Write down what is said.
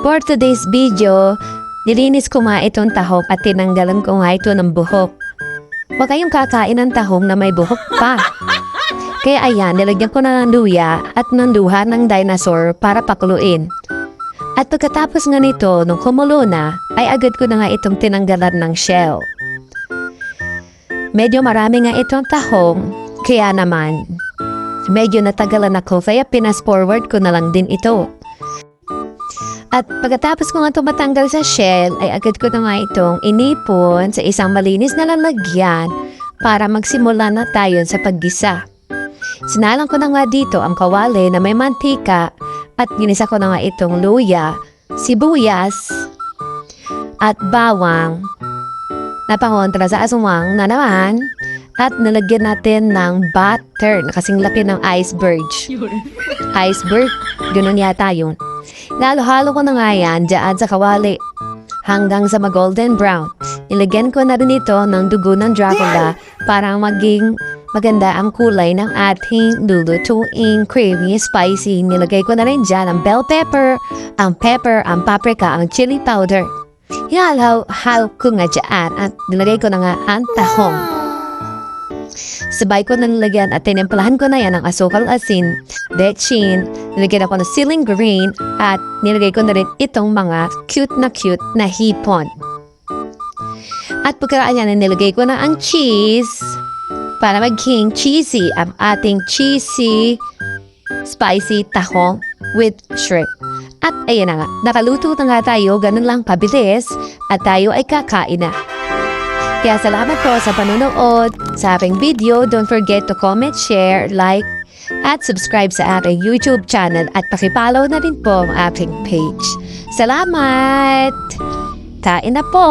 For today's video, nilinis ko nga itong tahong at tinanggalan ko nga ito ng buhok. Huwag kayong kakain ng tahong na may buhok pa. Kaya ayan, nilagyan ko na ng luya at ng luha ng dinosaur para pakuluin. At pagkatapos nga nito, nung kumulo na, ay agad ko na nga itong tinanggalan ng shell. Medyo marami nga itong tahong, kaya naman, medyo natagalan ako kaya pinas-forward ko na lang din ito. At pagkatapos ko nga tumatanggal sa shell, ay agad ko na nga itong inipon sa isang malinis na lalagyan para magsimula na tayo sa paggisa. Sinalang ko na nga dito ang kawali na may mantika at ginisa ko na nga itong luya, sibuyas, at bawang na pangontra sa aswang na naman at nalagyan natin ng butter na kasing laki ng iceberg. Iceberg? Ganun yata yun. Lalo-halo ko na nga yan dyan sa kawali hanggang sa mag-golden brown. Ilagyan ko na rin ito ng dugo ng Dracula para maging maganda ang kulay ng ating lulutuing creamy, spicy. Nilagay ko na rin dyan ang bell pepper, ang paprika, ang chili powder. Halo ko nga dyan at nilagay ko na nga ang tahong. Sabay ko na nilagyan at tinimplahan ko na yan ng asukal asin, betchin, nilagyan ako ng ceiling green at nilagay ko na rin itong mga cute na hipon. At pagkaraan yan, nilagay ko na ang cheese para maging cheesy ang ating cheesy spicy tahong with shrimp. At ayan na nga, nakaluto na nga tayo, ganun lang pabilis at tayo ay kakain na. Kaya salamat po sa panonood sa aking video. Don't forget to comment, share, like, at subscribe sa aking YouTube channel at pakipollow na rin po ang aking page. Salamat! Kain na po!